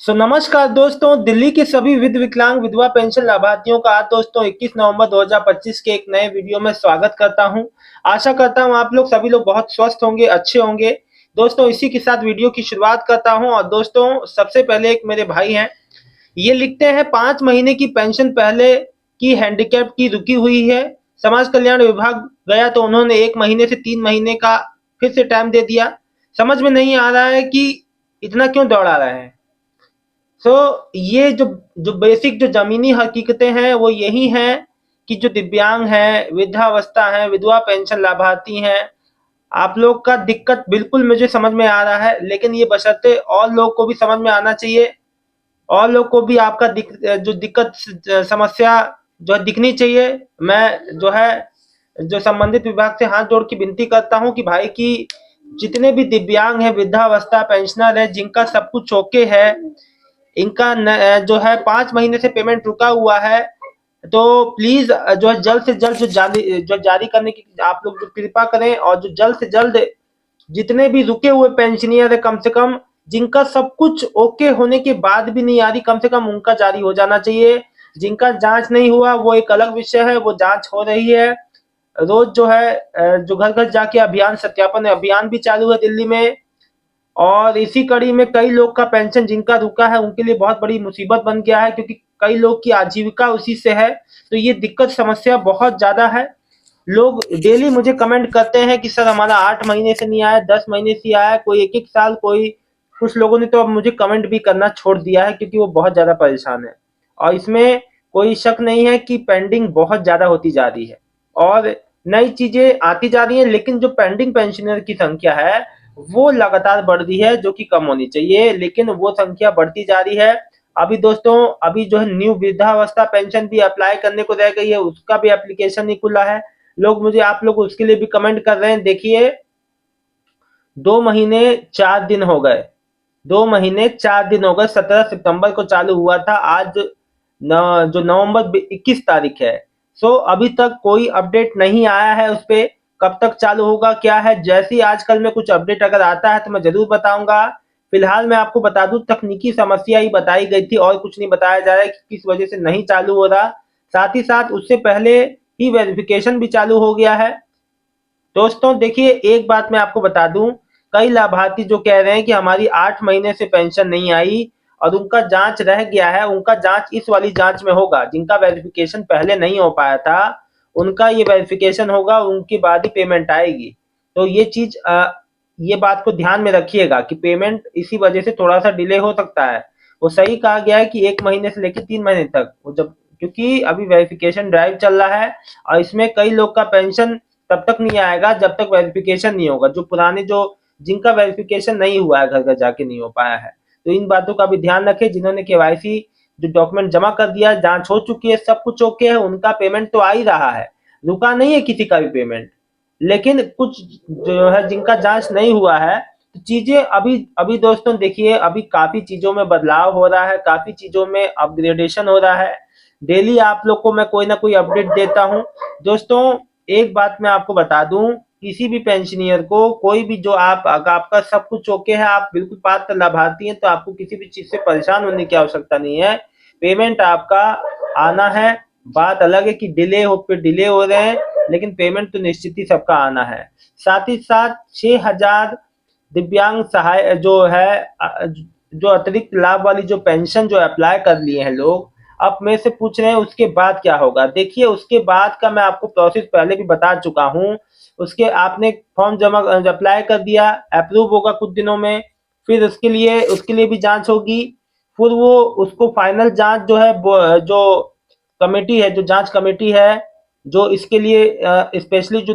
नमस्कार दोस्तों, दिल्ली के सभी विकलांग विधवा पेंशन लाभार्थियों का आज दोस्तों 21 नवंबर 2025 के एक नए वीडियो में स्वागत करता हूं। आशा करता हूं आप लोग सभी लोग बहुत स्वस्थ होंगे, अच्छे होंगे। दोस्तों इसी के साथ वीडियो की शुरुआत करता हूं और दोस्तों सबसे पहले एक मेरे भाई हैं, ये लिखते हैं 5 महीने की पेंशन पहले की हैंडीकैप की रुकी हुई है। समाज कल्याण विभाग गया तो उन्होंने 1 महीने से 3 महीने का फिर से टाइम दे दिया। समझ में नहीं आ रहा है कि इतना क्यों दौड़ा रहे हैं। ये जो जो बेसिक जो जमीनी हकीकतें हैं वो यही हैं कि जो दिव्यांग हैं, वृद्धावस्था है, विधवा पेंशन लाभार्थी हैं, आप लोग का दिक्कत बिल्कुल मुझे समझ में आ रहा है, लेकिन ये बशर्ते और लोग को भी समझ में आना चाहिए। और लोग को भी आपका जो दिक्कत समस्या जो है दिखनी चाहिए। मैं जो है जो संबंधित विभाग से हाथ जोड़ के विनती करता हूँ कि भाई की जितने भी दिव्यांग हैं, वृद्धावस्था पेंशनर है, जिनका सब कुछ ओके है, इनका जो है 5 महीने से पेमेंट रुका हुआ है, तो प्लीज जो है जल्द से जल्द जो जारी करने की आप लोग जो कृपा करें, और जो जल्द से जल्द जितने भी रुके हुए पेंशनियर है, कम से कम जिनका सब कुछ ओके होने के बाद भी नहीं आ रही, कम से कम उनका जारी हो जाना चाहिए। जिनका जांच नहीं हुआ वो एक अलग विषय है, वो जांच हो रही है। रोज जो है जो घर घर जाके अभियान सत्यापन अभियान भी चालू है दिल्ली में। और इसी कड़ी में कई लोग का पेंशन जिनका रुका है उनके लिए बहुत बड़ी मुसीबत बन गया है, क्योंकि कई लोग की आजीविका उसी से है। तो ये दिक्कत समस्या बहुत ज्यादा है। लोग डेली मुझे कमेंट करते हैं कि सर हमारा 8 महीने से नहीं आया, 10 महीने से आया, कोई एक एक साल, कोई कुछ लोगों ने तो अब मुझे कमेंट भी करना छोड़ दिया है, क्योंकि वो बहुत ज्यादा परेशान है। और इसमें कोई शक नहीं है कि पेंडिंग बहुत ज्यादा होती जा रही है और नई चीजें आती जा रही है, लेकिन जो पेंडिंग पेंशनर की संख्या है वो लगातार बढ़ रही है, जो कि कम होनी चाहिए, लेकिन वो संख्या बढ़ती जा रही है। अभी दोस्तों अभी जो है न्यू वृद्धावस्था पेंशन भी अप्लाई करने को रह गई है, उसका भी एप्लीकेशन नहीं खुला है। लोग मुझे आप लोग उसके लिए भी कमेंट कर रहे हैं। देखिए 2 महीने 4 दिन हो गए, 2 महीने 4 दिन हो गए। 17 सितंबर को चालू हुआ था, आज जो नवंबर 21 तारीख है। अभी तक कोई अपडेट नहीं आया है उस पे, कब तक चालू होगा क्या है। जैसे ही आजकल में कुछ अपडेट अगर आता है तो मैं जरूर बताऊंगा। फिलहाल मैं आपको बता दूं, तकनीकी समस्या ही बताई गई थी और कुछ नहीं बताया जा रहा है कि किस वजह से नहीं चालू हो रहा। साथ ही साथ उससे पहले ही वेरिफिकेशन भी चालू हो गया है। दोस्तों देखिए एक बात मैं आपको बता दूं, कई लाभार्थी जो कह रहे हैं कि हमारी 8 महीने से पेंशन नहीं आई और उनका जांच रह गया है, उनका जांच इस वाली जांच में होगा। जिनका वेरिफिकेशन पहले नहीं हो पाया था उनका ये वेरिफिकेशन होगा, उनके बाद ही पेमेंट आएगी। तो ये चीज ये बात को ध्यान में रखिएगा कि पेमेंट इसी वजह से थोड़ा सा डिले हो सकता है। वो सही कहा गया है कि 1 महीने से लेकर 3 महीने तक, वो जब क्योंकि अभी वेरिफिकेशन ड्राइव चल रहा है और इसमें कई लोग का पेंशन तब तक नहीं आएगा जब तक वेरिफिकेशन नहीं होगा। जो पुराने जो जिनका वेरिफिकेशन नहीं हुआ है, घर घर जाके नहीं हो पाया है, तो इन बातों का भी ध्यान रखें। जिन्होंने केवाईसी जो डॉक्यूमेंट जमा कर दिया, जांच हो चुकी है, सब कुछ ओके है, उनका पेमेंट तो आ ही रहा है, रुका नहीं है किसी का भी पेमेंट। लेकिन कुछ जो है जिनका जांच नहीं हुआ है, तो चीजें अभी अभी दोस्तों देखिए अभी काफी चीजों में बदलाव हो रहा है, काफी चीजों में अपग्रेडेशन हो रहा है। डेली आप लोग को मैं कोई ना कोई अपडेट देता हूँ। दोस्तों एक बात मैं आपको बता दूं, किसी भी पेंशनियर को कोई भी जो आप अगर आपका सब कुछ ओके है, आप बिल्कुल पात्र लाभार्थी हैं, तो आपको किसी भी चीज से परेशान होने की आवश्यकता नहीं है। पेमेंट आपका आना है। बात अलग है कि डिले हो रहे हैं, लेकिन पेमेंट तो निश्चित ही सबका आना है। साथ ही साथ 6,000 दिव्यांग सहाय जो है जो अतिरिक्त लाभ वाली जो पेंशन जो अप्लाई कर लिए हैं लोग, अब मेरे से पूछ रहे हैं उसके बाद क्या होगा। देखिए उसके बाद का मैं आपको प्रोसेस पहले भी बता चुका हूँ। उसके आपने फॉर्म जमा अप्लाई कर दिया, अप्रूव होगा कुछ दिनों में, फिर उसके लिए भी जांच होगी। फिर वो उसको फाइनल जांच जो है जो कमेटी है, जो जांच कमेटी है, जो इसके लिए स्पेशली जो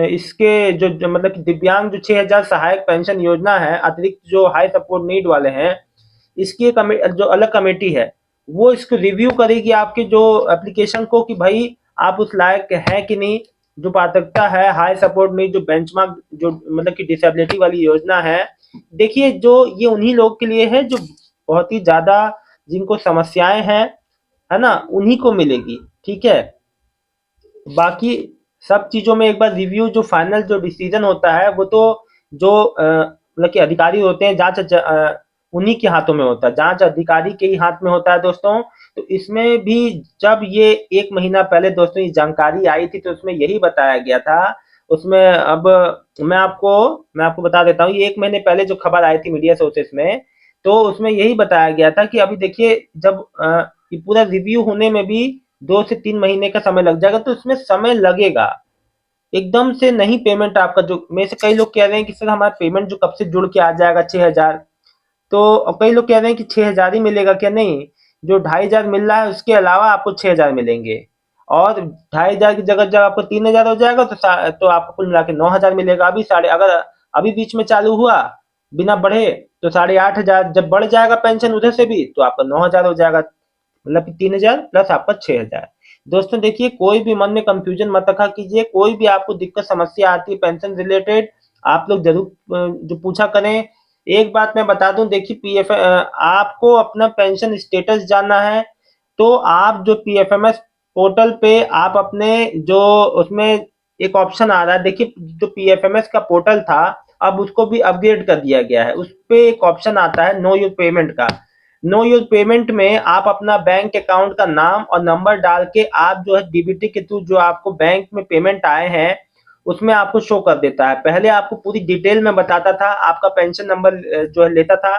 इसके जो मतलब कि दिव्यांग जो 6,000 सहायक पेंशन योजना है, अतिरिक्त जो हाई सपोर्ट नीड वाले हैं, इसकी एक जो अलग कमेटी है, वो इसको रिव्यू करेगी आपके जो एप्लीकेशन को कि भाई आप उस लायक है कि नहीं। जो पात्रता है हाई सपोर्ट नीड जो बेंचमार्क जो मतलब कि डिसेबिलिटी वाली योजना है, देखिए जो ये उन्हीं लोग के लिए है जो बहुत ही ज्यादा जिनको समस्याएं हैं, है ना, उन्हीं को मिलेगी। ठीक है, बाकी सब चीजों में एक बार रिव्यू जो फाइनल जो डिसीजन होता है वो तो जो मतलब कि अधिकारी होते हैं, उन्हीं के हाथों में होता है, जांच अधिकारी के ही हाथ में होता है दोस्तों। तो इसमें भी जब ये 1 महीना पहले दोस्तों ये जानकारी आई थी तो उसमें यही बताया गया था। उसमें अब मैं आपको बता देता हूँ, ये 1 महीने पहले जो खबर आई थी मीडिया सोर्सेस में, तो उसमें यही बताया गया था कि अभी देखिए जब ये पूरा रिव्यू होने में भी 2 से 3 महीने का समय लग जाएगा, तो इसमें समय लगेगा। एकदम से नहीं पेमेंट आपका, जो में से कई लोग कह रहे हैं कि सर हमारा पेमेंट जो कब से जुड़ के आ जाएगा 6,000, तो कई लोग कह रहे हैं कि 6,000 ही मिलेगा क्या? नहीं, जो 2,500 मिल रहा है उसके अलावा आपको 6,000 मिलेंगे। और 2,500 की जगह जब आपको 3,000 हो जाएगा तो आपको कुल मिला के 9,000 मिलेगा। अभी साढ़े अगर अभी बीच में चालू हुआ बिना बढ़े तो 8,500, जब बढ़ जाएगा पेंशन उधर से भी तो आपका 9,000 हो जाएगा, मतलब कि 3,000 प्लस आपका 6,000। दोस्तों देखिए, कोई भी मन में कंफ्यूजन मत रखा कीजिए, कोई भी आपको दिक्कत समस्या आती है पेंशन रिलेटेड, आप लोग जरूर जो पूछा करें। एक बात मैं बता दूं, देखिए पीएफ आपको अपना पेंशन स्टेटस जानना है तो आप जो पीएफएमएस पोर्टल पे आप अपने जो उसमें एक ऑप्शन आ रहा है, देखिए जो पीएफएमएस का पोर्टल था अब उसको भी अपग्रेड कर दिया गया है। उस पे एक ऑप्शन आता है नो योर पेमेंट का। नो यूज पेमेंट में आप अपना बैंक अकाउंट का नाम और नंबर डाल के आप जो है डीबीटी के थ्रू जो आपको बैंक में पेमेंट आए हैं उसमें आपको शो कर देता है। पहले आपको पूरी डिटेल में बताता था, आपका पेंशन नंबर जो है लेता था,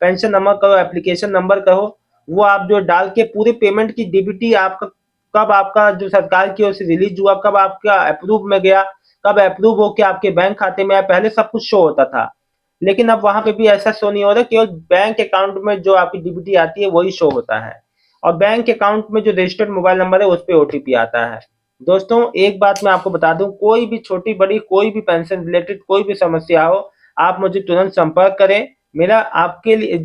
पेंशन नंबर कहो एप्लीकेशन नंबर कहो, वो आप जो डाल के पूरी पेमेंट की डीबीटी आपका कब आपका जो सरकार की ओर से रिलीज हुआ, कब आपका अप्रूव में गया, कब अप्रूव होके आपके बैंक खाते में आया, पहले सब कुछ शो होता था। लेकिन अब वहां पे भी ऐसा शो नहीं हो रहा, केवल बैंक अकाउंट में जो आपकी डीबीटी आती है वही शो होता है, और बैंक अकाउंट में जो रजिस्टर्ड मोबाइल नंबर है उस पर ओटीपी आता है। दोस्तों एक बात मैं आपको बता दूं, कोई भी छोटी बड़ी कोई भी पेंशन रिलेटेड कोई भी समस्या हो आप मुझे तुरंत संपर्क करें। मेरा आपके लिए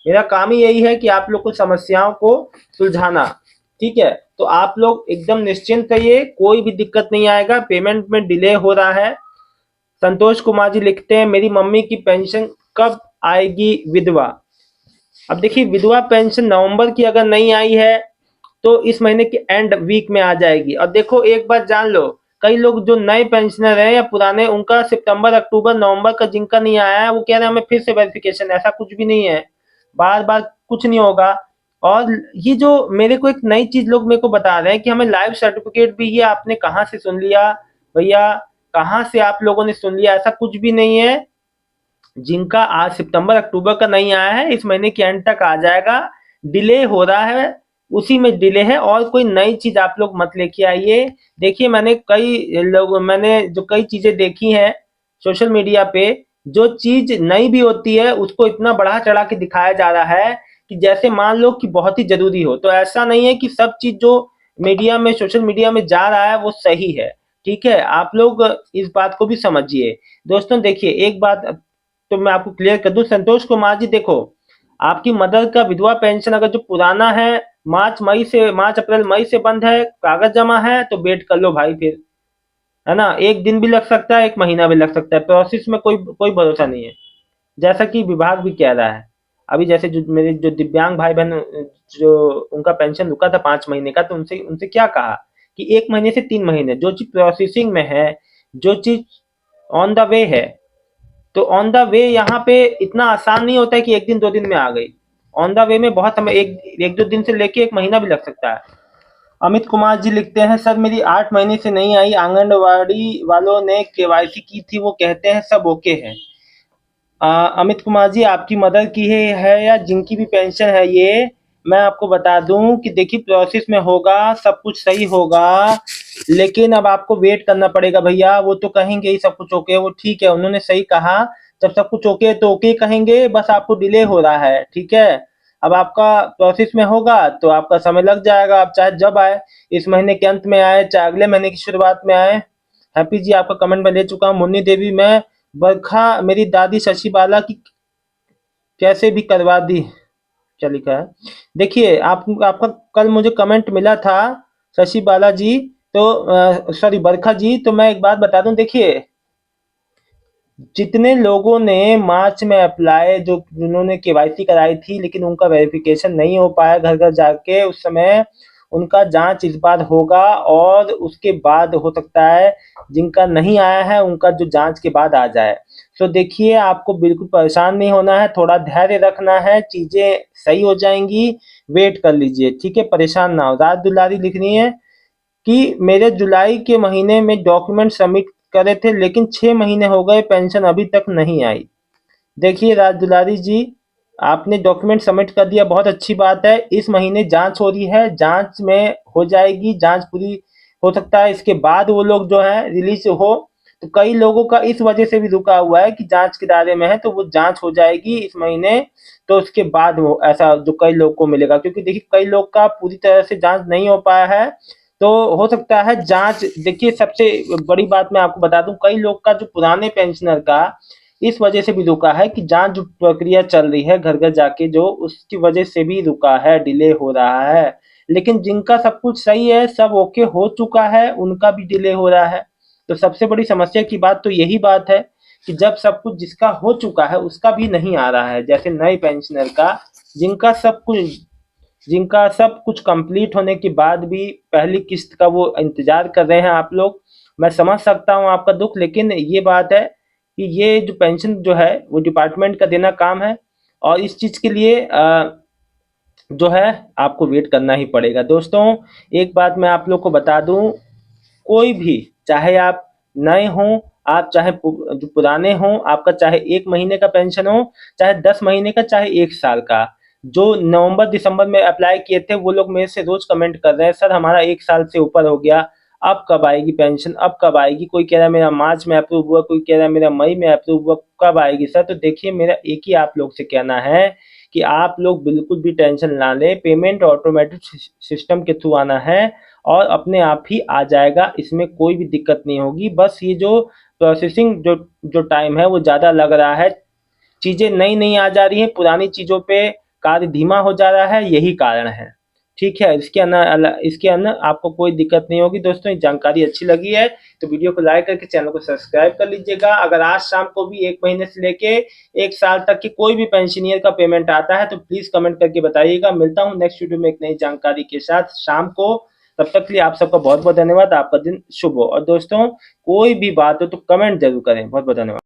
मेरा काम ही यही है कि आप लोग को समस्याओं को सुलझाना। ठीक है, तो आप लोग एकदम निश्चिंत रहिए, कोई भी दिक्कत नहीं आएगा। पेमेंट में डिले हो रहा है, संतोष कुमार जी लिखते हैं मेरी मम्मी की पेंशन कब आएगी विधवा। अब देखिए विधवा पेंशन नवंबर की अगर नहीं आई है तो इस महीने के एंड वीक में आ जाएगी। और देखो एक बात जान लो, कई लोग जो नए पेंशनर हैं या पुराने, उनका सितंबर अक्टूबर नवंबर का जिनका नहीं आया है वो कह रहे हैं हमें फिर से वेरिफिकेशन, ऐसा कुछ भी नहीं है, बार बार कुछ नहीं होगा। और ये जो मेरे को एक नई चीज लोग मेरे को बता रहे हैं कि हमें लाइव सर्टिफिकेट भी, ये आपने कहाँ से सुन लिया भैया, कहाँ से आप लोगों ने सुन लिया? ऐसा कुछ भी नहीं है। जिनका आज सितंबर अक्टूबर का नहीं आया है इस महीने के एंड तक आ जाएगा। डिले हो रहा है, उसी में डिले है, और कोई नई चीज आप लोग मत लेके आइए। देखिए मैंने जो कई चीजें देखी हैं सोशल मीडिया पे, जो चीज नई भी होती है उसको इतना बढ़ा चढ़ा के दिखाया जा रहा है कि जैसे मान लो कि बहुत ही जरूरी हो। तो ऐसा नहीं है कि सब चीज जो मीडिया में सोशल मीडिया में जा रहा है वो सही है। ठीक है, आप लोग इस बात को भी समझिए। दोस्तों देखिए एक बात तो मैं आपको क्लियर कर दूं, संतोष कुमार जी देखो, आपकी मदर का विधवा पेंशन अगर जो पुराना है मार्च अप्रैल मई से बंद है, कागज जमा है, तो वेट कर लो भाई फिर, है ना? एक दिन भी लग सकता है, एक महीना भी लग सकता है, प्रोसेस में कोई कोई भरोसा नहीं है। जैसा कि विभाग भी कह रहा है, अभी जैसे जो मेरे जो दिव्यांग भाई बहन जो उनका पेंशन रुका था 5 महीने का, तो उनसे उनसे क्या कहा कि 1 महीने से 3 महीने जो चीज प्रोसेसिंग में है, जो चीज ऑन द वे है, तो ऑन द वे यहाँ पे इतना आसान नहीं होता है कि एक दिन दो दिन में आ गई। ऑन द वे में बहुत हमें एक एक दो दिन से लेके एक महीना भी लग सकता है। अमित कुमार जी लिखते हैं सर मेरी 8 महीने से नहीं आई, आंगनवाड़ी वालों ने केवाईसी की थी, वो कहते हैं सब ओके है। अमित कुमार जी आपकी मदर की है या जिनकी भी पेंशन है ये, मैं आपको बता दूं कि देखिए प्रोसेस में होगा, सब कुछ सही होगा, लेकिन अब आपको वेट करना पड़ेगा भैया। वो तो कहेंगे ही सब कुछ ओके, वो ठीक है, उन्होंने सही कहा, जब सब कुछ ओके तो ओके कहेंगे, बस आपको डिले हो रहा है। ठीक है, अब आपका प्रोसेस में होगा तो आपका समय लग जाएगा, अब चाहे जब आए, इस महीने के अंत में आए चाहे अगले महीने की शुरुआत में आए। हैप्पी जी आपका कमेंट मैं ले चुका हूँ। मुन्नी देवी मैं बरखा मेरी दादी शशि बाला की कैसे भी करवा दी, क्या लिखा है? देखिए आपका कल मुझे कमेंट मिला था शशि बाला जी, तो सॉरी बरखा जी, तो मैं एक बात बता दूं, देखिए जितने लोगों ने मार्च में अप्लाई जो जिन्होंने केवाईसी कराई थी लेकिन उनका वेरिफिकेशन नहीं हो पाया घर घर जाके, उस समय उनका जांच इस बार होगा, और उसके बाद हो सकता है जिनका नहीं आया है उनका जो जांच के बाद आ जाए। तो देखिए आपको बिल्कुल परेशान नहीं होना है, थोड़ा धैर्य रखना है, चीज़ें सही हो जाएँगी, वेट कर लीजिए, ठीक है? परेशान ना हो। राज दुलारी लिख रही हैं कि मेरे जुलाई के महीने में डॉक्यूमेंट सबमिट करे थे लेकिन 6 महीने हो गए पेंशन अभी तक नहीं आई। देखिए राज दुलारी जी, आपने डॉक्यूमेंट सबमिट कर दिया, बहुत अच्छी बात है। इस महीने जांच हो रही है, जांच में हो जाएगी, जांच पूरी हो सकता है इसके बाद वो लोग जो है रिलीज हो। तो कई लोगों का इस वजह से भी रुका हुआ है कि जांच के दायरे में है, तो वो जांच हो जाएगी इस महीने, तो उसके बाद वो ऐसा जो कई लोग को मिलेगा, क्योंकि देखिए कई लोग का पूरी तरह से जांच नहीं हो पाया है। तो हो सकता है जांच, देखिए सबसे बड़ी बात मैं आपको बता दूं, कई लोग का जो पुराने पेंशनर का इस वजह से भी रुका है कि जांच जो प्रक्रिया चल रही है घर घर जाके, जो उसकी वजह से भी रुका है, डिले हो रहा है। लेकिन जिनका सब कुछ सही है, सब ओके हो चुका है, उनका भी डिले हो रहा है। तो सबसे बड़ी समस्या की बात तो यही बात है कि जब सब कुछ जिसका हो चुका है उसका भी नहीं आ रहा है, जैसे नए पेंशनर का, जिनका सब कुछ जिनका सब कुछ कंप्लीट होने के बाद भी पहली किस्त का वो इंतजार कर रहे हैं आप लोग। मैं समझ सकता हूँ आपका दुख, लेकिन ये बात है कि ये जो पेंशन जो है वो डिपार्टमेंट का देना काम है, और इस चीज़ के लिए जो है आपको वेट करना ही पड़ेगा। दोस्तों, एक बात मैं आप लोग को बता दूं, कोई भी, चाहे आप नए हों, आप चाहे जो पुराने हों, आपका चाहे 1 महीने का पेंशन हो, चाहे 10 महीने का, चाहे 1 साल का, जो नवंबर दिसंबर में अप्लाई किए थे वो लोग मेरे से रोज कमेंट कर रहे हैं, सर हमारा 1 साल से ऊपर हो गया, अब कब आएगी पेंशन, अब कब आएगी? कोई कह रहा है मेरा मार्च में अप्रूव हुआ, कोई कह रहा है मेरा मई में अप्रूव हुआ, कब आएगी सर? तो देखिए मेरा एक ही आप लोग से कहना है कि आप लोग बिल्कुल भी टेंशन ना लें, पेमेंट ऑटोमेटिक सिस्टम के थ्रू आना है और अपने आप ही आ जाएगा, इसमें कोई भी दिक्कत नहीं होगी। बस ये जो प्रोसेसिंग जो जो टाइम है वो ज़्यादा लग रहा है, चीज़ें नई नई आ जा रही हैं, पुरानी चीज़ों पे कार्य धीमा हो जा रहा है, यही कारण है। ठीक है, इसके अंदर आपको कोई दिक्कत नहीं होगी। दोस्तों, ये जानकारी अच्छी लगी है तो वीडियो को लाइक करके चैनल को सब्सक्राइब कर लीजिएगा। अगर आज शाम को भी 1 महीने से लेके 1 साल तक की कोई भी पेंशनियर का पेमेंट आता है तो प्लीज़ कमेंट करके बताइएगा। मिलता हूँ नेक्स्ट वीडियो में एक नई जानकारी के साथ शाम को। तब तक के लिए आप सबका बहुत बहुत धन्यवाद। आपका दिन शुभ हो। और दोस्तों, कोई भी बात हो तो कमेंट जरूर करें। बहुत बहुत धन्यवाद।